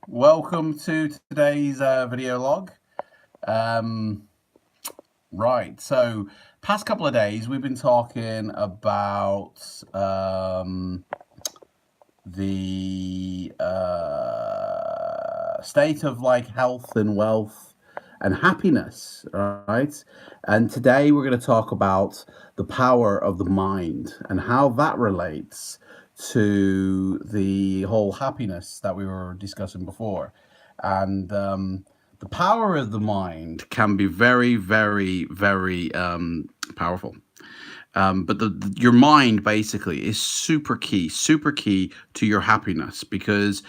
Welcome to today's video log. Um, right, so past couple of days we've been talking about the state of like health and wealth and happiness, right? And today we're going to talk about the power of the mind and how that relates to the whole happiness that we were discussing before. And the power of the mind can be very, very, very powerful. But your mind basically is super key to your happiness because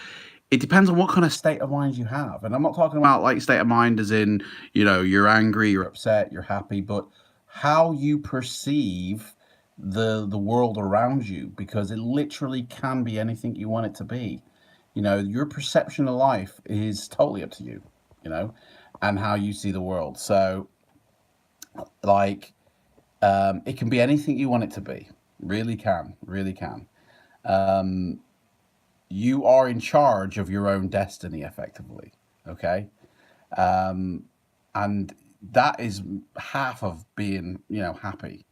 it depends on what kind of state of mind you have. And I'm not talking about like state of mind as in, you're angry, you're upset, you're happy, but how you perceive the world around you, because it literally can be anything you want it to be. Your perception of life is totally up to you, you know, and how you see the world. So, like, it can be anything you want it to be. Really can, really can. Um, you are in charge of your own destiny, effectively. Okay, um, and that is half of being, happy.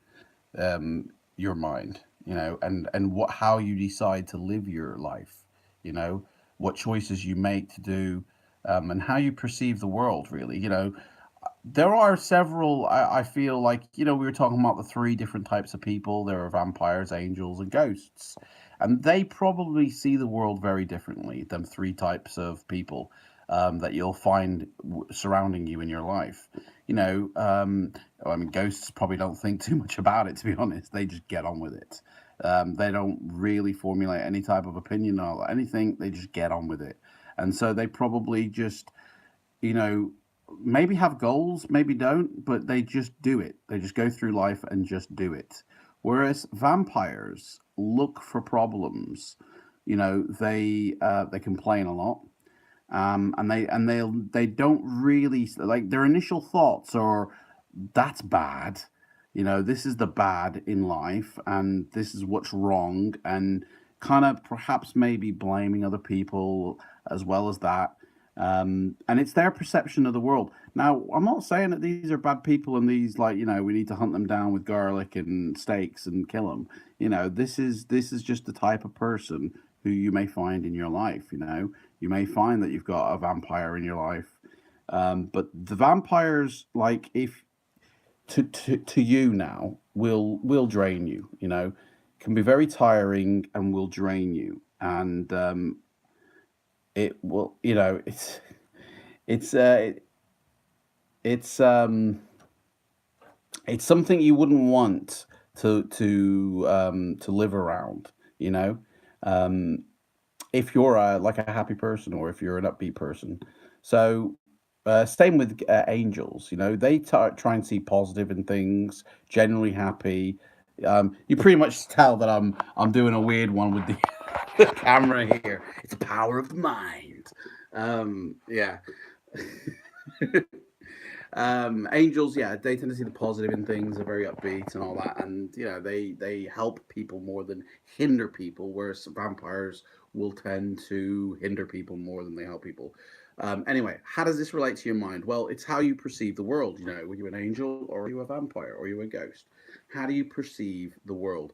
Your mind, and what how you decide to live your life. You know, what choices you make to do, and how you perceive the world. Really, there are several. I feel like, we were talking about the three different types of people. There are vampires, angels, and ghosts, and they probably see the world very differently than three types of people that you'll find surrounding you in your life. I mean, ghosts probably don't think too much about it, to be honest. They just get on with it. They don't really formulate any type of opinion or anything. They just get on with it, and so they probably just, you know, maybe have goals, maybe don't, but they just do it. They just go through life and just do it. Whereas vampires look for problems. They complain a lot, and they don't really, like, their initial thoughts are, that's bad. This is the bad in life, and this is what's wrong, and kind of perhaps maybe blaming other people as well as that. And it's their perception of the world. Now, I'm not saying that these are bad people and these, like, we need to hunt them down with garlic and steaks and kill them. This is just the type of person who you may find in your life. You may find that you've got a vampire in your life, but the vampires, like, if to you now, will drain you. Can be very tiring and will drain you, and it will. It's uh, it's um it's something you wouldn't want to live around. You know, um, if you're like a happy person or if you're an upbeat person. So, same with angels. They try and see positive in things, generally happy. You pretty much tell that I'm doing a weird one with the, the camera here. It's the power of the mind. Yeah. Angels, yeah, they tend to see the positive in things. They're very upbeat and all that, and they help people more than hinder people. Whereas vampires will tend to hinder people more than they help people. Anyway, how does this relate to your mind? Well, it's how you perceive the world. Were you an angel or are you a vampire or are you a ghost? How do you perceive the world?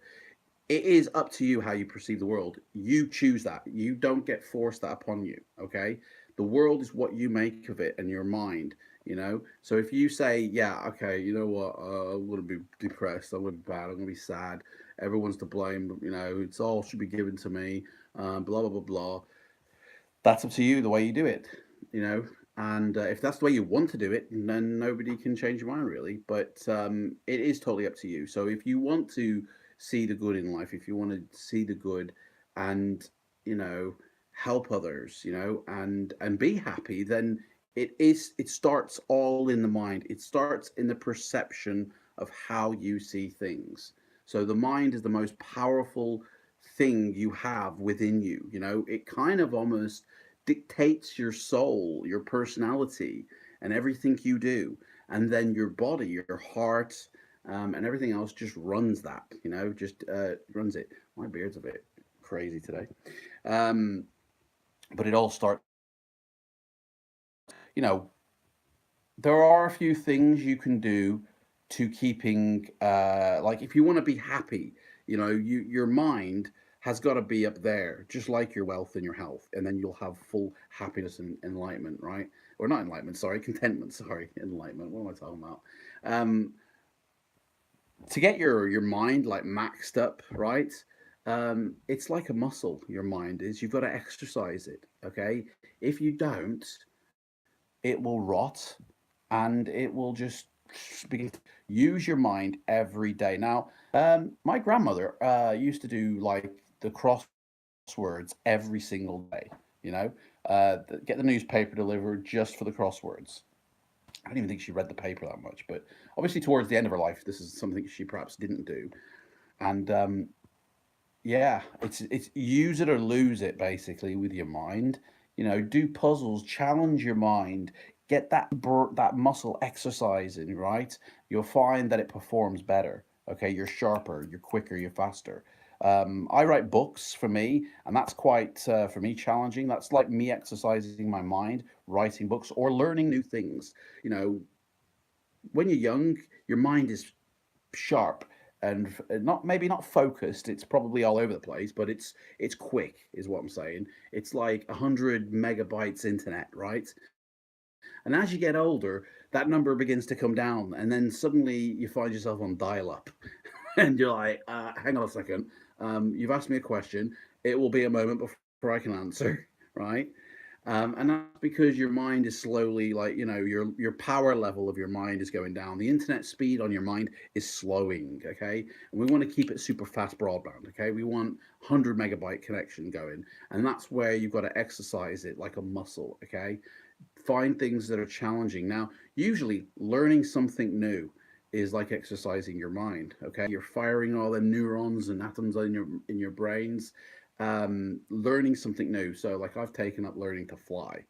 It is up to you how you perceive the world. You choose that. You don't get forced that upon you. Okay. The world is what you make of it and your mind. So if you say, yeah, okay, you know what, I'm going to be depressed, I'm going to be bad, I'm going to be sad, everyone's to blame, it's all should be given to me, blah, blah, blah, blah. That's up to you the way you do it, you know. And if that's the way you want to do it, then nobody can change your mind, really. But it is totally up to you. So if you want to see the good in life, if you want to see the good, and you know help others, and be happy, then it starts all in the mind. It starts in the perception of how you see things. So the mind is the most powerful thing you have within you. It kind of almost dictates your soul, your personality, and everything you do. And then your body, your heart, and everything else just runs that, just runs it. My beard's a bit crazy today. Um, but it all starts you know, there are a few things you can do to keeping like if you want to be happy, your mind has got to be up there, just like your wealth and your health, and then you'll have full happiness and enlightenment, right? Or not enlightenment, sorry, contentment, sorry, enlightenment. What am I talking about? Um, to get your mind like maxed up, right? It's like a muscle. Your mind is. You've got to exercise it. Okay, if you don't, it will rot and it will just begin to use your mind every day. Now, my grandmother used to do like the crosswords every single day, you know, get the newspaper delivered just for the crosswords. I don't even think she read the paper that much, but obviously towards the end of her life, this is something she perhaps didn't do. And yeah, it's use it or lose it basically with your mind. Do puzzles, challenge your mind, get that muscle exercising, right? You'll find that it performs better. Okay, you're sharper, you're quicker, you're faster. I write books for me, and that's quite for me challenging. That's like me exercising my mind, writing books or learning new things. You know, when you're young, your mind is sharp and not maybe not focused. It's probably all over the place, but it's quick, is what I'm saying. It's like 100 megabytes internet, right? And as you get older, that number begins to come down, and then suddenly you find yourself on dial-up, and you're like, "Hang on a second, you've asked me a question. It will be a moment before I can answer." Right? And that's because your mind is slowly, like, your power level of your mind is going down. The internet speed on your mind is slowing. Okay, and we want to keep it super fast broadband. Okay, we want 100 megabyte connection going, and that's where you've got to exercise it like a muscle. Okay, find things that are challenging. Now, usually learning something new is like exercising your mind. Okay, you're firing all the neurons and atoms in your brains, learning something new. So, like, I've taken up learning to fly.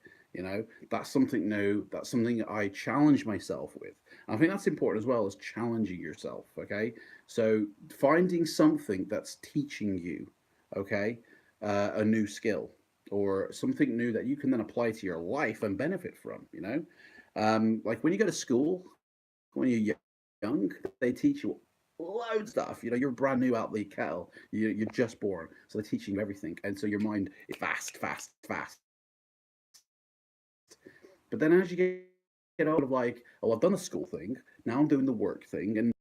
That's something new. That's something I challenge myself with. I think that's important as well as challenging yourself. Okay, so finding something that's teaching you, okay, a new skill or something new that you can then apply to your life and benefit from. Like when you go to school, when you're young, they teach you loads of stuff. You're brand new out the kettle. You're just born, so they're teaching you everything, and so your mind is fast, fast, fast. But then as you get out of like, oh, I've done the school thing, now I'm doing the work thing, and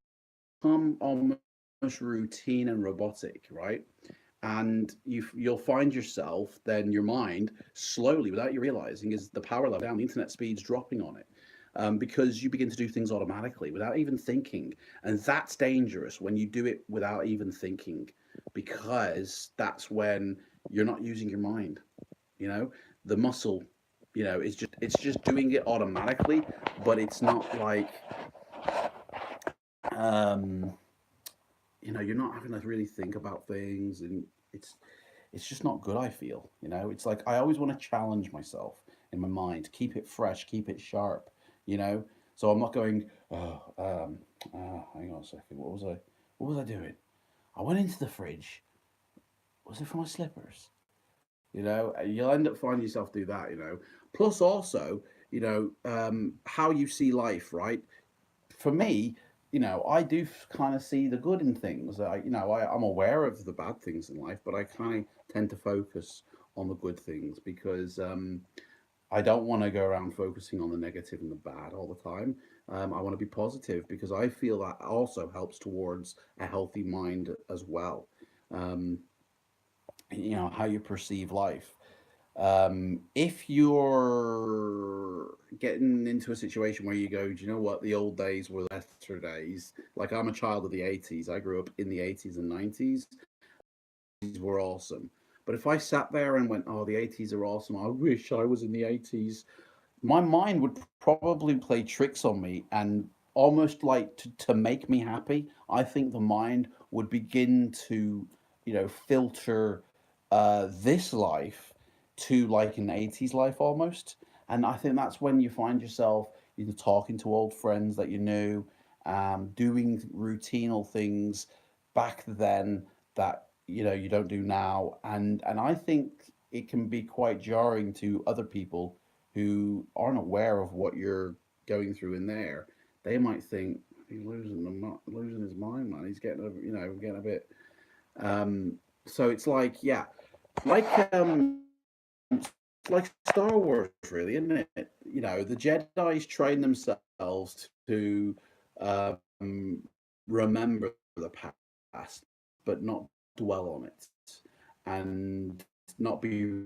become almost routine and robotic, right? And you'll find yourself, then your mind slowly, without you realizing, is the power level down, the internet speed's dropping on it, because you begin to do things automatically without even thinking. And that's dangerous when you do it without even thinking, because that's when you're not using your mind. you know the muscle, it's just doing it automatically, but it's not like, um you're not having to really think about things, and it's just not good. I feel, it's like I always want to challenge myself in my mind, keep it fresh, keep it sharp, you know. So I'm not going, oh, hang on a second, what was I doing? I went into the fridge. Was it for my slippers? You'll end up finding yourself do that. Plus, also, how you see life, right? For me, I do kind of see the good in things. I'm aware of the bad things in life, but I kind of tend to focus on the good things because I don't want to go around focusing on the negative and the bad all the time. I want to be positive because I feel that also helps towards a healthy mind as well. Um, how you perceive life. If you're getting into a situation where you go, do you know what? The old days were the better days. Like, I'm a child of the 80s. I grew up in the 80s and 90s. These were awesome. But if I sat there and went, oh, the 80s are awesome, I wish I was in the 80s, my mind would probably play tricks on me and almost like to make me happy. I think the mind would begin to, filter this life to like an 80s life almost. And I think that's when you find yourself either talking to old friends that you knew, doing routinal things back then that you don't do now. And I think it can be quite jarring to other people who aren't aware of what you're going through in there, they might think he's losing his mind, man. He's getting getting a bit. So it's like, yeah, like like Star Wars, really, isn't it? The Jedi's train themselves to um, remember the past, but not dwell on it, and not be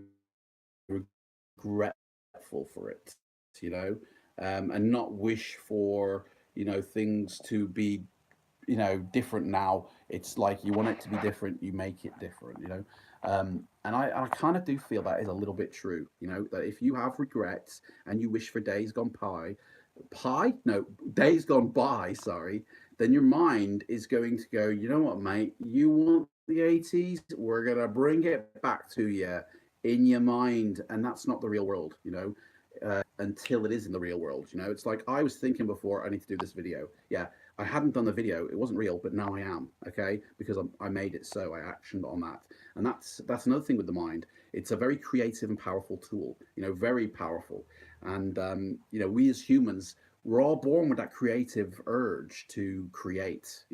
regretful for it, and not wish for things to be different now. It's like you want it to be different, you make it different. And I kind of do feel that is a little bit true. That if you have regrets and you wish for days gone days gone by, sorry, then your mind is going to go, you know what, mate, you want the 80s, we're gonna bring it back to you in your mind, and that's not the real world. Until it is in the real world. It's like I was thinking before I need to do this video. Yeah, I hadn't done the video; it wasn't real, but now I am. Okay, because I made it so I actioned on that, and that's another thing with the mind. It's a very creative and powerful tool. Very powerful, and we as humans. We're all born with that creative urge to create,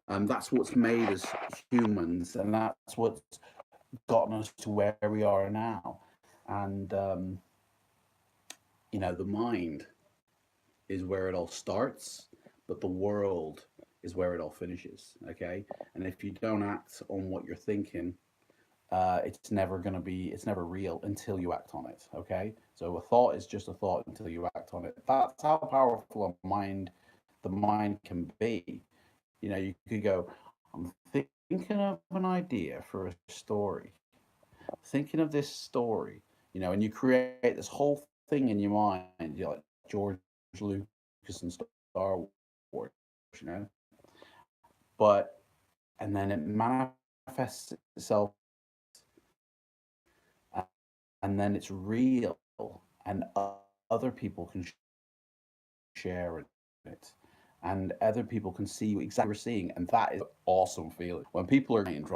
that's what's made us humans, and that's what's gotten us to where we are now. And the mind is where it all starts, but the world is where it all finishes. Okay, and if you don't act on what you're thinking, it's never real until you act on it. Okay, so a thought is just a thought until you act on it. That's how powerful the mind can be. You could go, I'm thinking of an idea for a story, thinking of this story, and you create this whole thing in your mind. You're like George Lucas and Star Wars, but and then it manifests itself, and then it's real, and other people can share in it, and other people can see you exactly what you're seeing, and that is awesome feeling when people are going, right?